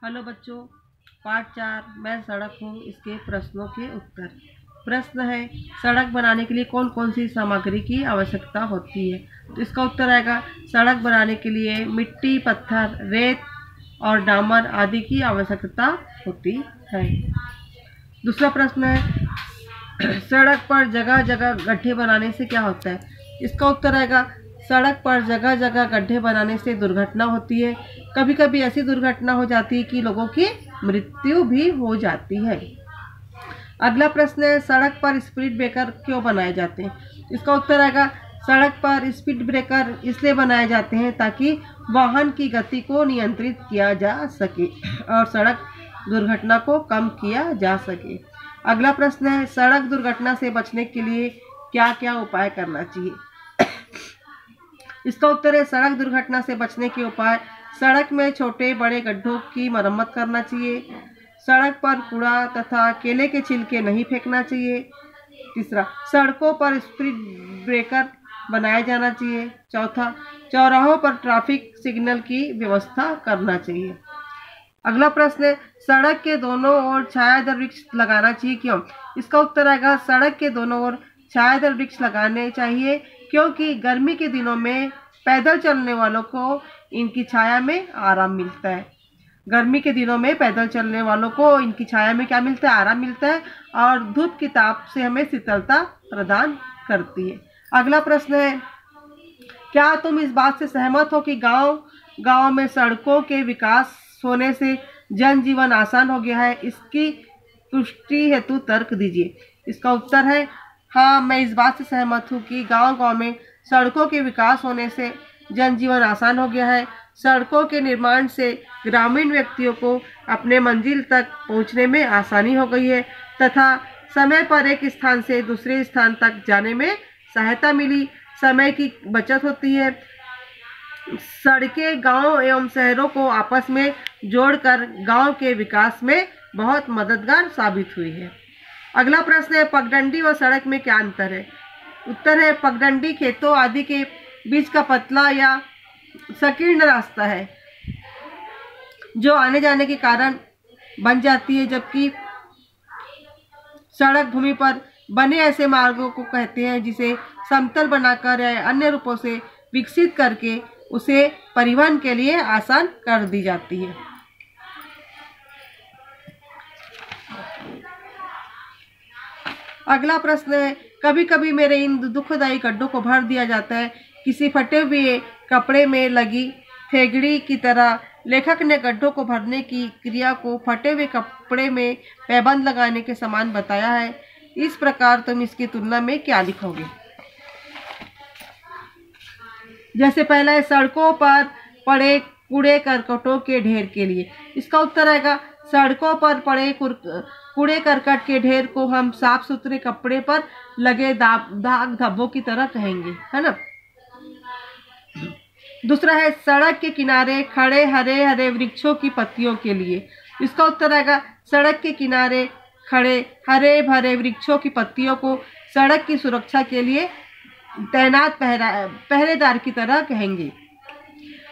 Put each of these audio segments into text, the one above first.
Hello बच्चों, part 4 मैं सड़क हूँ, इसके प्रश्नों के उत्तर। प्रश्न है, सड़क बनाने के लिए कौन कौन सी सामग्री की आवश्यकता होती है? तो इसका उत्तर आएगा, सड़क बनाने के लिए मिट्टी, पत्थर, रेत और डामर आदि की आवश्यकता होती है। दूसरा प्रश्न है, सड़क पर जगह जगह गड्ढे बनाने से क्या होता है? इसका उत्तर आएगा, सड़क पर जगह जगह गड्ढे बनाने से दुर्घटना होती है। कभी कभी ऐसी दुर्घटना हो जाती है कि लोगों की मृत्यु भी हो जाती है। अगला प्रश्न है, सड़क पर स्पीड ब्रेकर क्यों बनाए जाते हैं? इसका उत्तर आएगा, सड़क पर स्पीड ब्रेकर इसलिए बनाए जाते हैं ताकि वाहन की गति को नियंत्रित किया जा सके और सड़क दुर्घटना को कम किया जा सके। अगला प्रश्न है, सड़क दुर्घटना से बचने के लिए क्या क्या उपाय करना चाहिए? इसका उत्तर है, सड़क दुर्घटना से बचने के उपाय, सड़क में छोटे बड़े गड्ढों की मरम्मत करना चाहिए, सड़क पर कूड़ा तथा केले के छिलके नहीं फेंकना चाहिए। तीसरा, सड़कों पर स्पीड ब्रेकर बनाया जाना चाहिए। चौथा, चौराहों पर ट्रैफिक सिग्नल की व्यवस्था करना चाहिए। अगला प्रश्न है, सड़क के दोनों ओर छायादार वृक्ष लगाना चाहिए क्यों? इसका उत्तर आएगा, सड़क के दोनों ओर छायादार वृक्ष लगाने चाहिए क्योंकि गर्मी के दिनों में पैदल चलने वालों को इनकी छाया में आराम मिलता है। गर्मी के दिनों में पैदल चलने वालों को इनकी छाया में क्या मिलता है? आराम मिलता है और धूप की ताप से हमें शीतलता प्रदान करती है। अगला प्रश्न है, क्या तुम इस बात से सहमत हो कि गांव में सड़कों के विकास होने से जनजीवन आसान हो गया है? इसकी पुष्टि हेतु तर्क दीजिए। इसका उत्तर है, हाँ, मैं इस बात से सहमत हूँ कि गांव में सड़कों के विकास होने से जनजीवन आसान हो गया है। सड़कों के निर्माण से ग्रामीण व्यक्तियों को अपने मंजिल तक पहुंचने में आसानी हो गई है तथा समय पर एक स्थान से दूसरे स्थान तक जाने में सहायता मिली, समय की बचत होती है। सड़कें गांव एवं शहरों को आपस में जोड़कर गांव के विकास में बहुत मददगार साबित हुई है। अगला प्रश्न है, पगडंडी व सड़क में क्या अंतर है? उत्तर है, पगडंडी खेतों आदि के बीच का पतला या संकीर्ण रास्ता है जो आने जाने के कारण बन जाती है, जबकि सड़क भूमि पर बने ऐसे मार्गों को कहते हैं जिसे समतल बनाकर या अन्य रूपों से विकसित करके उसे परिवहन के लिए आसान कर दी जाती है। अगला प्रश्न है, कभी कभी मेरे इन दुखदायी गड्ढों को भर दिया जाता है। किसी फटे हुए कपड़े में लगी थेगड़ी की तरह लेखक ने गड्ढों को भरने की क्रिया को फटे हुए कपड़े में पैबंद लगाने के समान बताया है। इस प्रकार तुम इसकी तुलना में क्या लिखोगे? जैसे पहला है, सड़कों पर पड़े कूड़े करकटों के ढेर के लिए। इसका उत्तर आएगा, सड़कों पर पड़े कूड़े करकट के ढेर को हम साफ सुथरे कपड़े पर लगे दाग धब्बों की तरह कहेंगे, है ना। दूसरा है, सड़क के किनारे खड़े हरे हरे वृक्षों की पत्तियों के लिए। इसका उत्तर आएगा, सड़क के किनारे खड़े हरे भरे वृक्षों की पत्तियों को सड़क की सुरक्षा के लिए तैनात पहरेदार की तरह कहेंगे।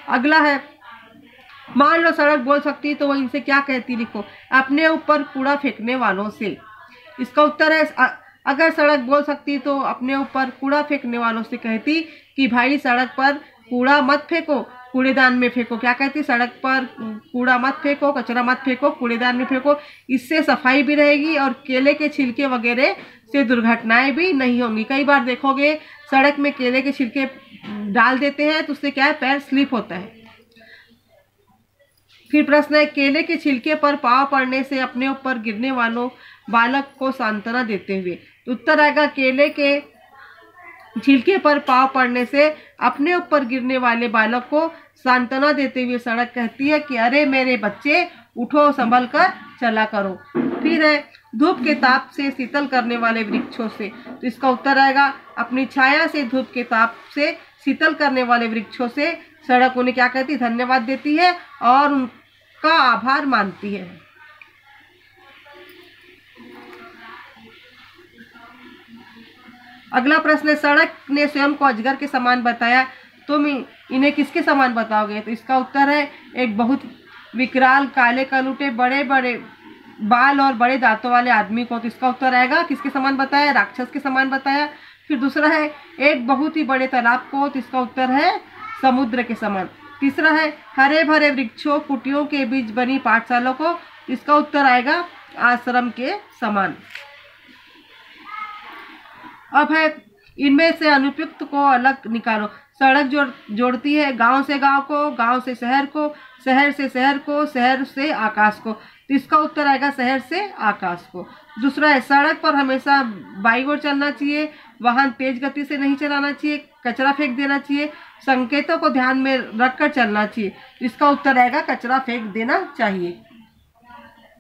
अगला है, मान लो सड़क बोल सकती तो वो इनसे क्या कहती? लिखो, अपने ऊपर कूड़ा फेंकने वालों से। इसका उत्तर है, अगर सड़क बोल सकती तो अपने ऊपर कूड़ा फेंकने वालों से कहती कि भाई सड़क पर कूड़ा मत फेंको, कूड़ेदान में फेंको। क्या कहती? सड़क पर कूड़ा मत फेंको, कचरा मत फेंको, कूड़ेदान में फेंको। इससे सफाई भी रहेगी और केले के छिलके वगैरह से दुर्घटनाएं भी नहीं होंगी। कई बार देखोगे सड़क में केले के छिलके डाल देते हैं तो उससे क्या है, पैर स्लिप होता है। फिर प्रश्न है, केले के छिलके पर पाँव पड़ने से अपने ऊपर गिरने वालों बालक को सांत्वना देते हुए। उत्तर आएगा, केले के छिलके पर पाँव पड़ने से अपने ऊपर गिरने वाले बालक को सांत्वना देते हुए सड़क कहती है कि अरे मेरे बच्चे, उठो, संभल कर चला करो। फिर है, धूप के ताप से शीतल करने वाले वृक्षों से। तो इसका उत्तर आएगा, अपनी छाया से धूप के ताप से शीतल करने वाले वृक्षों से सड़क उन्हें क्या कहती? धन्यवाद देती है और उनका आभार मानती है। अगला प्रश्न है, सड़क ने स्वयं को अजगर के समान बताया, तुम इन्हें किसके समान बताओगे? तो इसका उत्तर है, एक बहुत विकराल, काले कलूटे, बड़े बड़े बाल और बड़े दांतों वाले आदमी को। तो इसका उत्तर आएगा किसके समान बताया? राक्षस के समान बताया। फिर दूसरा है एक बहुत ही बड़े तालाब को। तो इसका उत्तर है समुद्र के समान। तीसरा है हरे भरे वृक्षों कुटियों के बीच बनी पाठशाला को। इसका उत्तर आएगा आश्रम के समान। अब है इनमें से अनुपयुक्त को अलग निकालो। सड़क जोड़ती है गांव से गांव को, गांव से शहर को, शहर से शहर को, शहर से आकाश को। तो इसका उत्तर आएगा शहर से आकाश को। दूसरा है सड़क पर हमेशा बाईं ओर चलना चाहिए, वाहन तेज गति से नहीं चलाना चाहिए, कचरा फेंक देना चाहिए, संकेतों को ध्यान में रखकर चलना चाहिए। इसका उत्तर आएगा कचरा फेंक देना चाहिए।